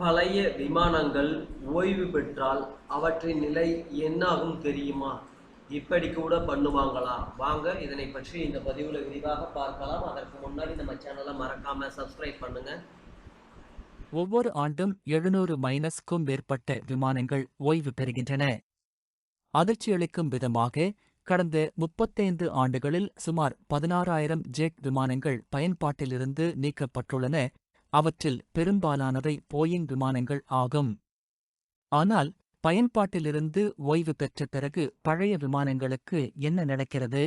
பழைய விமானங்கள் ஓய்வு பெற்றால் அவற்றின் நிலை என்னாகும் தெரியுமா? இப்படி கூட பண்ணுவாங்களா? வாங்க இதனை பற்றி இந்த பதிவில் விரிவாக பார்க்கலாம். அதற்கு முன்னாடி நம்ம சேனலை மறக்காம சப்ஸ்கிரைப் பண்ணுங்க. ஒவ்வொரு ஆண்டும் 700-க்கும் மேற்பட்ட விமானங்கள் ஓய்வு பெறுகின்றன. அதிர்ச்சியளிக்கும் விதமாக கடந்த 35 ஆண்டுகளில் சுமார் 16,000 ஜெட் விமானங்கள் பயன்பாட்டிலிருந்து நீக்கப்பட்டுள்ளன. அவற்றில் பெரும்பாலானவை போயிங் விமானங்கள் ஆகும். ஆனால் பயன்பாட்டிலிருந்து ஓய்வு பெற்ற பிறகு பழைய விமானங்களுக்கு என்ன நடக்கிறது?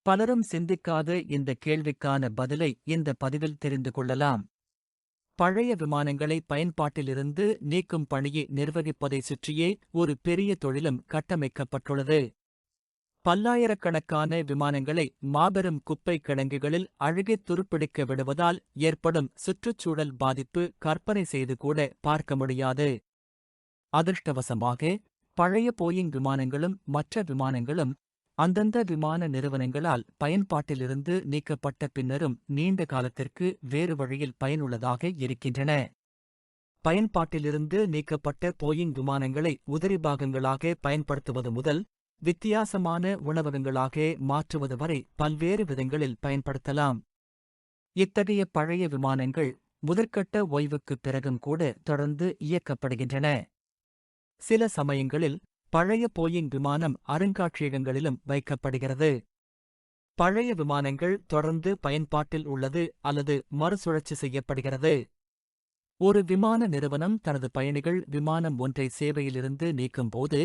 பலரும் சிந்திக்காத இந்த கேள்விக்கான பதிலை இந்த பதிவில் தெரிந்து கொள்ளலாம். பழைய விமானங்களை பயன்பாட்டிலிருந்து நீக்கும் பணியை நிர்வகிப்பதை சுற்றியே ஒரு பெரிய தொழிலும் கட்டமைக்கப்பட்டுள்ளது. பல்லாயிரக்கணக்கான விமானங்களை மாபெரும் குப்பை கிடங்குகளில் அழுகித் துருப்பிடிக்க விடுவதால் ஏற்படும் சுற்றுச்சூழல் பாதிப்பு கற்பனை செய்து கூட பார்க்க முடியாது. அதிர்ஷ்டவசமாக பழைய போயிங் விமானங்களும் மற்ற விமானங்களும் அந்தந்த விமான நிறுவனங்களால் பயன்பாட்டிலிருந்து நீக்கப்பட்ட பின்னரும் நீண்ட காலத்திற்கு வேறு வழியில் பயனுள்ளதாக இருக்கின்றன. பயன்பாட்டிலிருந்து நீக்கப்பட்ட போயிங் விமானங்களை உதிரி பாகங்களாக பயன்படுத்துவது முதல் வித்தியாசமான உணவகங்களாக மாற்றுவது வரை பல்வேறு விதங்களில் பயன்படுத்தலாம். இத்தகைய பழைய விமானங்கள் முதற்கட்ட ஓய்வுக்குப் பிறகும் கூட தொடர்ந்து இயக்கப்படுகின்றன. சில சமயங்களில் பழைய போயிங் விமானம் அருங்காட்சியகங்களிலும் வைக்கப்படுகிறது. பழைய விமானங்கள் தொடர்ந்து பயன்பாட்டில் உள்ளது அல்லது மறுசுழற்சி செய்யப்படுகிறது. ஒரு விமான நிறுவனம் தனது பயணிகள் விமானம் ஒன்றை சேவையிலிருந்து நீக்கும்போது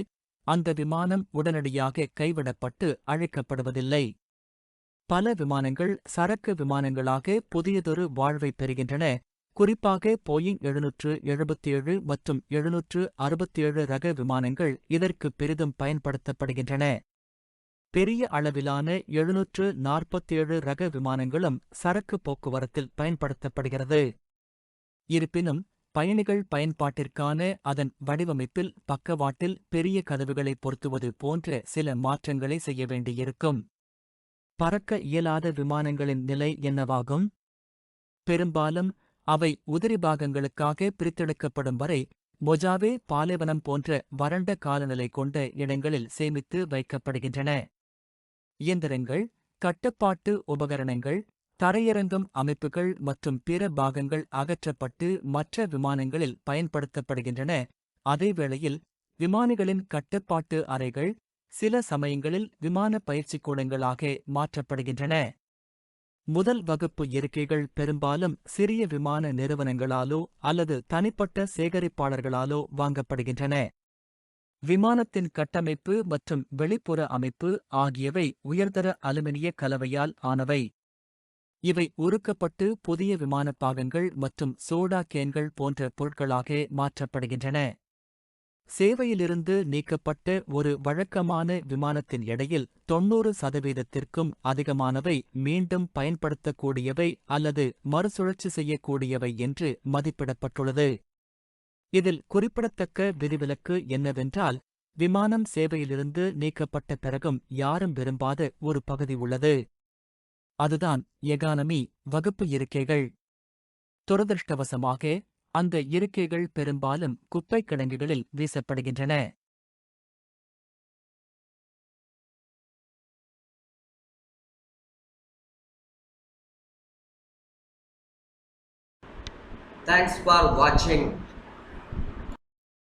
அந்த விமானம் உடனடியாக கைவிடப்பட்டு அழிக்கப்படுவதில்லை. பல விமானங்கள் சரக்கு விமானங்களாக புதியதொரு வாழ்வைப் பெறுகின்றன. குறிப்பாக போயிங் 777 மற்றும் 767 ரக விமானங்கள் இதற்கு பெரிதும் பயன்படுத்தப்படுகின்றன. பெரிய அளவிலான 747 ரக விமானங்களும் சரக்கு போக்குவரத்தில் பயன்படுத்தப்படுகிறது. இருப்பினும் பயணிகள் பயன்பாட்டிற்கான அதன் வடிவமைப்பில் பக்கவாட்டில் பெரிய கதவுகளை பொருத்துவது போன்ற சில மாற்றங்களை செய்ய வேண்டியிருக்கும். பறக்க இயலாத விமானங்களின் நிலை என்னவாகும்? பெரும்பாலும் அவை உதிரி பாகங்களுக்காக பிரித்தெடுக்கப்படும் வரை மொஜாவே பாலைவனம் போன்ற வறண்ட காலநிலை கொண்ட இடங்களில் சேமித்து வைக்கப்படுகின்றன. இயந்திரங்கள், கட்டுப்பாட்டு உபகரணங்கள், தரையிறங்கும் அமைப்புகள் மற்றும் பிற பாகங்கள் அகற்றப்பட்டு மற்ற விமானங்களில் பயன்படுத்தப்படுகின்றன. அதேவேளையில் விமானிகளின் கட்டுப்பாட்டு அறைகள் சில சமயங்களில் விமான பயிற்சிக்கூடங்களாக மாற்றப்படுகின்றன. முதல் வகுப்பு இருக்கைகள் பெரும்பாலும் சிறிய விமான நிறுவனங்களாலோ அல்லது தனிப்பட்ட சேகரிப்பாளர்களாலோ வாங்கப்படுகின்றன. விமானத்தின் கட்டமைப்பு மற்றும் வெளிப்புற அமைப்பு ஆகியவை உயர்தர அலுமினிய கலவையால் ஆனவை. இவை உருக்கப்பட்டு புதிய விமான பாகங்கள் மற்றும் சோடா கேன்கள் போன்ற பொருட்களாக மாற்றப்படுகின்றன. சேவையிலிருந்து நீக்கப்பட்ட ஒரு வழக்கமான விமானத்தின் எடையில் 90% அதிகமானவை மீண்டும் பயன்படுத்தக்கூடியவை அல்லது மறுசுழற்சி செய்யக்கூடியவை என்று மதிப்பிடப்பட்டுள்ளது. இதில் குறிப்பிடத்தக்க விதிவிலக்கு என்னவென்றால், விமானம் சேவையிலிருந்து நீக்கப்பட்ட பிறகும் யாரும் விரும்பாத ஒரு பகுதி உள்ளது. அதுதான் எகானமி வகுப்பு இருக்கைகள். துரதிருஷ்டவசமாக அந்த இருக்கைகள் பெரும்பாலும் குப்பைக் கிடங்குகளில் வீசப்படுகின்றன. Thanks for watching.